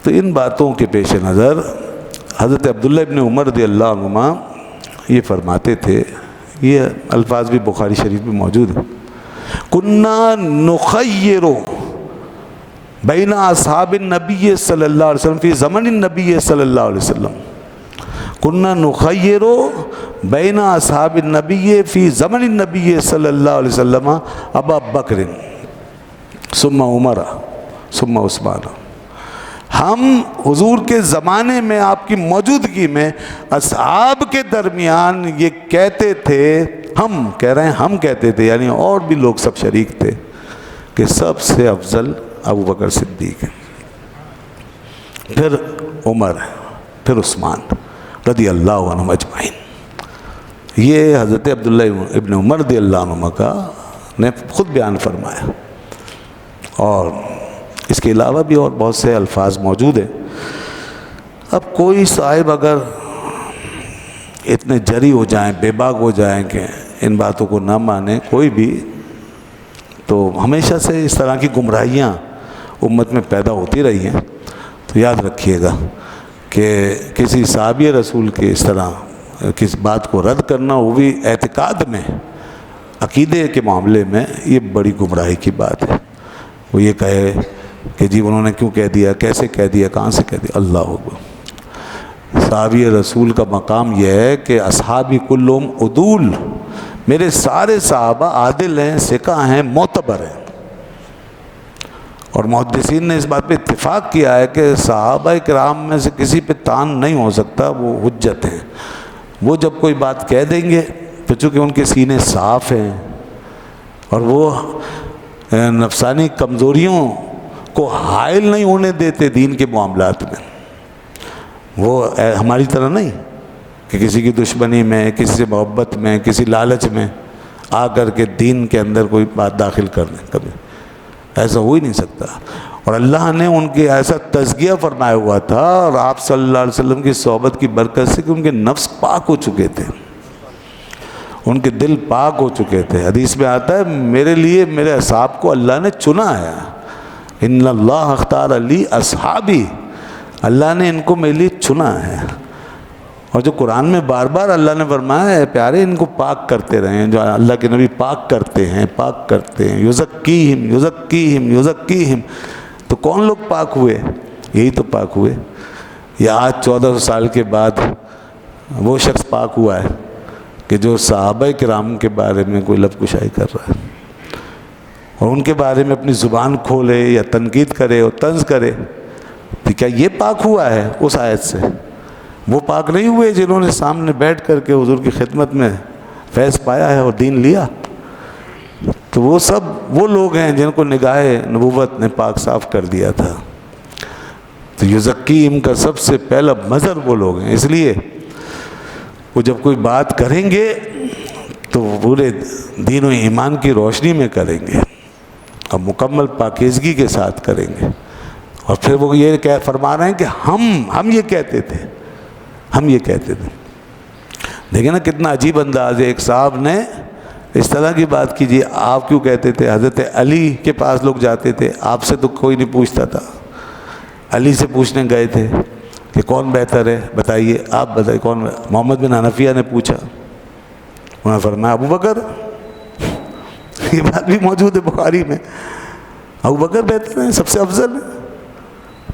تو ان باتوں کے پیش نظر حضرت عبداللہ ابن عمر رضی اللہ عنہما یہ فرماتے تھے، یہ الفاظ بھی بخاری شریف میں موجود ہیں، کنا نخیر بین اصحاب النبی صلی اللہ علیہ وسلم فی زمن النبی صلی اللہ علیہ وسلم، کنا نخیر بین اصحاب النبی فی زمن النبی صلی اللہ علیہ وسلم ابا بکر ثم عمر ثم عثمان، ہم حضور کے زمانے میں آپ کی موجودگی میں اصحاب کے درمیان یہ کہتے تھے، ہم کہہ رہے ہیں، ہم کہتے تھے یعنی اور بھی لوگ سب شریک تھے، کہ سب سے افضل ابو بکر صدیق ہے، پھر عمر ہے، پھر عثمان رضی اللہ عنہم اجمعین۔ یہ حضرت عبداللہ ابن عمر رضی اللہ عنہ کا نے خود بیان فرمایا، اور اس کے علاوہ بھی اور بہت سے الفاظ موجود ہیں۔ اب کوئی صاحب اگر اتنے جری ہو جائیں، بے باک ہو جائیں کہ ان باتوں کو نہ مانیں کوئی بھی، تو ہمیشہ سے اس طرح کی گمراہیاں امت میں پیدا ہوتی رہی ہیں۔ تو یاد رکھیے گا کہ کسی صحابی رسول کے اس طرح کس بات کو رد کرنا، وہ بھی اعتقاد میں، عقیدے کے معاملے میں، یہ بڑی گمراہی کی بات ہے۔ وہ یہ کہے کہ جی انہوں نے کیوں کہہ دیا، کیسے کہہ دیا، کہاں سے کہہ دیا، اللہ اکبر۔ صحابی رسول کا مقام یہ ہے کہ اصحابی کلہم عدول، میرے سارے صحابہ عادل ہیں، ثقہ ہیں، معتبر ہیں۔ اور محدثین نے اس بات پہ اتفاق کیا ہے کہ صحابہ کرام میں سے کسی پہ تان نہیں ہو سکتا، وہ حجت ہیں۔ وہ جب کوئی بات کہہ دیں گے تو چونکہ ان کے سینے صاف ہیں اور وہ نفسانی کمزوریوں کو حائل نہیں ہونے دیتے دین کے معاملات میں، وہ ہماری طرح نہیں کہ کسی کی دشمنی میں، کسی سے محبت میں، کسی لالچ میں آ کر کے دین کے اندر کوئی بات داخل کر دیں، کبھی ایسا ہو ہی نہیں سکتا۔ اور اللہ نے ان کے ایسا تزکیہ فرمایا ہوا تھا، اور آپ صلی اللہ علیہ وسلم کی صحبت کی برکت سے کہ ان کے نفس پاک ہو چکے تھے، ان کے دل پاک ہو چکے تھے۔ حدیث میں آتا ہے میرے لیے میرے اصحاب کو اللہ نے چنا ہے، ان اللہ اختار علی اصحابی، اللہ نے ان کو میرے لیے چنا ہے۔ اور جو قرآن میں بار بار اللہ نے فرمایا ہے پیارے ان کو پاک کرتے رہیں، جو اللہ کے نبی پاک کرتے ہیں، پاک کرتے ہیں، یزکیہم یزکیہم یزکیہم۔ تو کون لوگ پاک ہوئے؟ یہی تو پاک ہوئے۔ یا آج 1400 سال کے بعد وہ شخص پاک ہوا ہے کہ جو صحابہ کرام کے بارے میں کوئی لب کشائی کر رہا ہے اور ان کے بارے میں اپنی زبان کھولے یا تنقید کرے اور طنز کرے، تو کیا یہ پاک ہوا ہے اس آیت سے؟ وہ پاک نہیں ہوئے جنہوں نے سامنے بیٹھ کر کے حضور کی خدمت میں فیض پایا ہے اور دین لیا؟ تو وہ سب وہ لوگ ہیں جن کو نگاہ نبوت نے پاک صاف کر دیا تھا۔ تو یزکیم کا سب سے پہلا مظہر وہ لوگ ہیں، اس لیے وہ جب کوئی بات کریں گے تو وہ پورے دین و ایمان کی روشنی میں کریں گے اور مکمل پاکیزگی کے ساتھ کریں گے۔ اور پھر وہ یہ فرما رہے ہیں کہ ہم یہ کہتے تھے، ہم یہ کہتے تھے۔ دیکھیں نا کتنا عجیب انداز ہے، ایک صاحب نے اس طرح کی بات کیجیے، آپ کیوں کہتے تھے؟ حضرت علی کے پاس لوگ جاتے تھے، آپ سے تو کوئی نہیں پوچھتا تھا، علی سے پوچھنے گئے تھے کہ کون بہتر ہے بتائیے، آپ بتائیے کون؟ محمد بن حنفیہ نے پوچھا، انہوں نے فرمایا ابو بکر۔ یہ بات بھی موجود ہے بخاری میں، ابو بکر بہتر ہیں، سب سے افضل ہے۔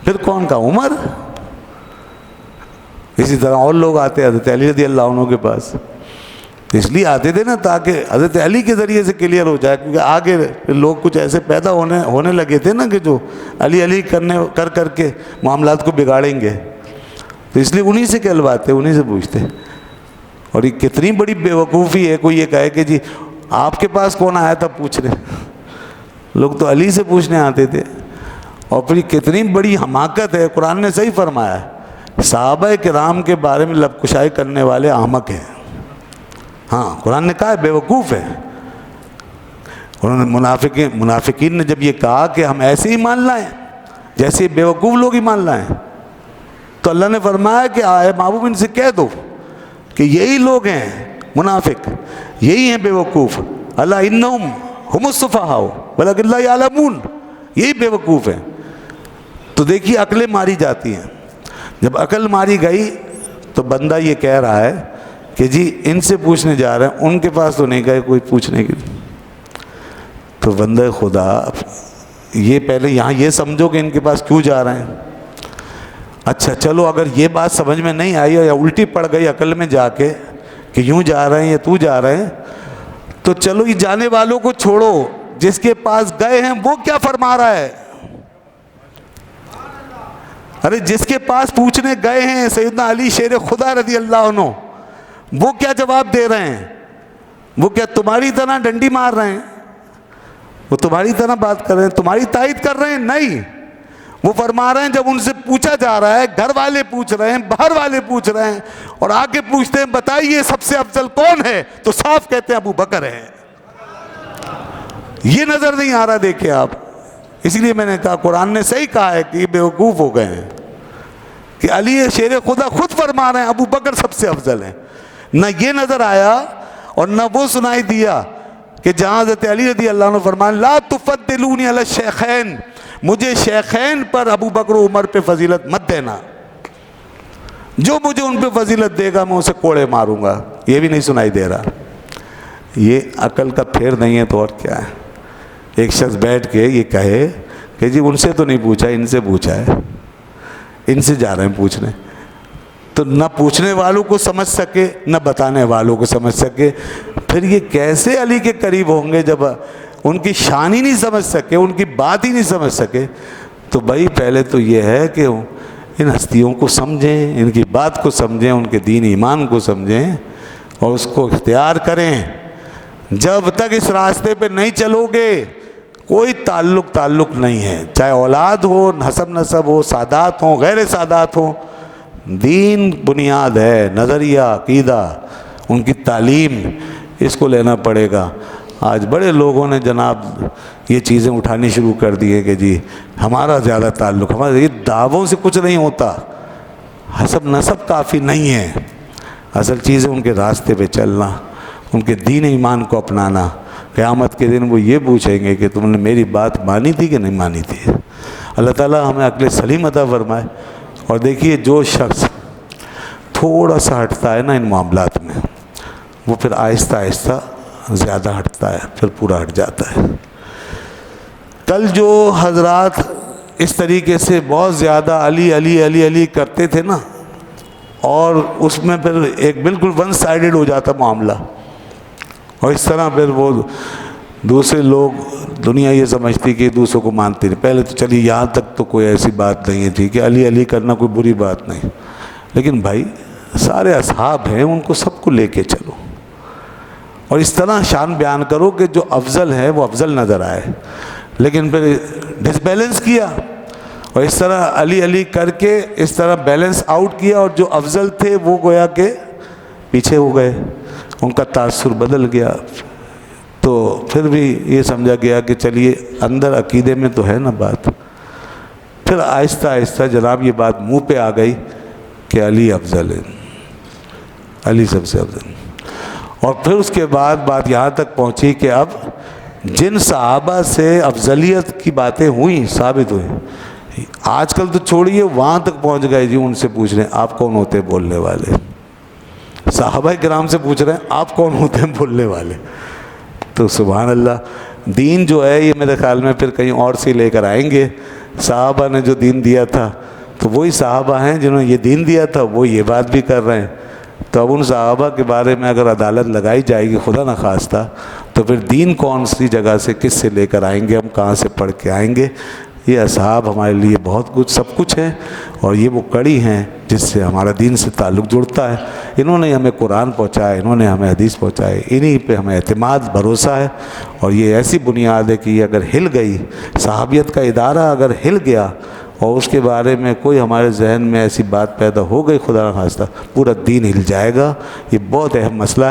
پھر کون کا؟ عمر۔ اسی طرح اور لوگ آتے حضرت علی رضی اللہ عنہ کے پاس، اس لیے آتے تھے نا تاکہ حضرت علی کے ذریعے سے کلیئر ہو جائے، کیونکہ آگے لوگ کچھ ایسے پیدا ہونے لگے تھے نا کہ جو علی علی کر کے معاملات کو بگاڑیں گے، تو اس لیے انہی سے کہلواتے، انہی سے پوچھتے۔ اور یہ کتنی بڑی بے وقوفی ہے کوئی یہ کہے کہ جی آپ کے پاس کون آیا تھا پوچھ رہے، لوگ تو علی سے پوچھنے آتے تھے۔ اور پھر کتنی بڑی حماقت ہے، قرآن نے صحیح فرمایا ہے، صحابہ کرام کے بارے میں لب کشائی کرنے والے احمق ہیں۔ ہاں قرآن نے کہا ہے بے وقوف ہے۔ انہوں نے منافقین نے جب یہ کہا کہ ہم ایسے ہی مان لائیں جیسے بے وقوف لوگ ہی مان لائیں، تو اللہ نے فرمایا کہ آئے محبوب ان سے کہہ دو کہ یہی لوگ ہیں منافق، یہی ہیں بے وقوف، الا انہم ہم السفہاء ولکن لا یعلمون، یہی بے وقوف ہیں۔ تو دیکھیے عقلیں ماری جاتی ہیں. جب عقل ماری گئی تو بندہ یہ کہہ رہا ہے کہ جی ان سے پوچھنے جا رہے ہیں, ان کے پاس تو نہیں گئے کوئی پوچھنے کے لیے. تو بندہ خدا یہ پہلے یہاں یہ سمجھو کہ ان کے پاس کیوں جا رہے ہیں. اچھا چلو اگر یہ بات سمجھ میں نہیں آئی یا الٹی پڑ گئی عقل میں جا کے کہ یوں جا رہے ہیں یا تو جا رہے ہیں, تو چلو یہ جانے والوں کو چھوڑو, جس کے پاس گئے ہیں وہ کیا فرما رہا ہے. ارے جس کے پاس پوچھنے گئے ہیں سیدنا علی شیر خدا رضی اللہ عنہ, وہ کیا جواب دے رہے ہیں؟ وہ کیا تمہاری طرح ڈنڈی مار رہے ہیں؟ وہ تمہاری طرح بات کر رہے ہیں, تمہاری تائید کر رہے ہیں؟ نہیں, وہ فرما رہے ہیں جب ان سے پوچھا جا رہا ہے, گھر والے پوچھ رہے ہیں, باہر والے پوچھ رہے ہیں, اور آگے پوچھتے ہیں بتائیے سب سے افضل کون ہے, تو صاف کہتے ہیں ابو بکر ہے. یہ نظر نہیں آ رہا. دیکھیں آپ, اس لیے میں نے کہا قرآن نے صحیح کہا ہے کہ یہ بیوقوف ہو گئے ہیں کہ علی شیر خدا خود فرما رہے ہیں ابو بکر سب سے افضل ہیں. نہ یہ نظر آیا اور نہ وہ سنائی دیا کہ جہاں حضرت علی رضی اللہ عنہ فرمائیں لا تفضلونی علی الشیخین, مجھے شیخین پر ابو بکر و عمر پہ فضیلت مت دینا, جو مجھے ان پہ فضیلت دے گا میں اسے کوڑے ماروں گا. یہ بھی نہیں سنائی دے رہا. یہ عقل کا پھیر نہیں ہے تو اور کیا ہے. ایک شخص بیٹھ کے یہ کہے کہ جی ان سے تو نہیں پوچھا, ان سے پوچھا ہے, ان سے جا رہے ہیں پوچھنے, تو نہ پوچھنے والوں کو سمجھ سکے نہ بتانے والوں کو سمجھ سکے. پھر یہ کیسے علی کے قریب ہوں گے جب ان کی شان ہی نہیں سمجھ سکے, ان کی بات ہی نہیں سمجھ سکے. تو بھائی پہلے تو یہ ہے کہ ان ہستیوں کو سمجھیں, ان کی بات کو سمجھیں, ان کے دین ایمان کو سمجھیں اور اس کو اختیار کریں. جب تک اس راستے پہ نہیں چلو گے کوئی تعلق نہیں ہے, چاہے اولاد ہو, حسب نسب ہو, سادات ہوں, غیر سادات ہوں. دین بنیاد ہے, نظریہ, عقیدہ, ان کی تعلیم, اس کو لینا پڑے گا. آج بڑے لوگوں نے جناب یہ چیزیں اٹھانی شروع کر دی ہے کہ جی ہمارا زیادہ تعلق, ہمارے یہ دعووں سے کچھ نہیں ہوتا, حسب نسب کافی نہیں ہے. اصل چیز ہے ان کے راستے پہ چلنا, ان کے دین ایمان کو اپنانا. قیامت کے دن وہ یہ پوچھیں گے کہ تم نے میری بات مانی تھی کہ نہیں مانی تھی. اللہ تعالیٰ ہمیں عقل سلیم عطا فرمائے. اور دیکھیے جو شخص تھوڑا سا ہٹتا ہے نا ان معاملات میں, وہ پھر آہستہ آہستہ زیادہ ہٹتا ہے, پھر پورا ہٹ جاتا ہے. کل جو حضرات اس طریقے سے بہت زیادہ علی علی علی علی کرتے تھے نا, اور اس میں پھر ایک بالکل ون سائیڈڈ ہو جاتا معاملہ, اور اس طرح پھر وہ دوسرے لوگ, دنیا یہ سمجھتی کہ دوسروں کو مانتے نہیں. پہلے تو چلیے یہاں تک تو کوئی ایسی بات نہیں تھی کہ علی علی کرنا کوئی بری بات نہیں, لیکن بھائی سارے اصحاب ہیں, ان کو سب کو لے کے چلو اور اس طرح شان بیان کرو کہ جو افضل ہے وہ افضل نظر آئے. لیکن پھر ڈس بیلنس کیا اور اس طرح علی علی کر کے اس طرح بیلنس آؤٹ کیا, اور جو افضل تھے وہ گویا کہ پیچھے ہو گئے, ان کا تاثر بدل گیا. تو پھر بھی یہ سمجھا گیا کہ چلیے اندر عقیدے میں تو ہے نا بات. پھر آہستہ آہستہ جناب یہ بات منہ پہ آ گئی کہ علی افضل ہے, علی سب سے افضل. اور پھر اس کے بعد بات یہاں تک پہنچی کہ اب جن صحابہ سے افضلیت کی باتیں ہوئیں, ثابت ہوئیں, آج کل تو چھوڑیے وہاں تک پہنچ گئے جی ان سے پوچھ رہے ہیں آپ کون ہوتے ہیں بولنے والے. صحابہ کرام سے پوچھ رہے ہیں آپ کون ہوتے ہیں بولنے والے. تو سبحان اللہ, دین جو ہے یہ میرے خیال میں پھر کہیں اور سے لے کر آئیں گے. صحابہ نے جو دین دیا تھا تو وہی صحابہ ہیں جنہوں نے یہ دین دیا تھا, وہ یہ بات بھی کر رہے ہیں. تو اب ان صحابہ کے بارے میں اگر عدالت لگائی جائے گی خدا نخواستہ, تو پھر دین کون سی جگہ سے کس سے لے کر آئیں گے, ہم کہاں سے پڑھ کے آئیں گے. یہ اصحاب ہمارے لیے بہت کچھ سب کچھ ہے, اور یہ وہ کڑی ہیں جس سے ہمارا دین سے تعلق جڑتا ہے. انہوں نے ہمیں قرآن پہنچایا, انہوں نے ہمیں حدیث پہنچائے, انہی پہ ہمیں اعتماد بھروسہ ہے. اور یہ ایسی بنیاد ہے کہ یہ اگر ہل گئی, صحابیت کا ادارہ اگر ہل گیا اور اس کے بارے میں کوئی ہمارے ذہن میں ایسی بات پیدا ہو گئی خدا نخواستہ, پورا دین ہل جائے گا. یہ بہت اہم مسئلہ ہے.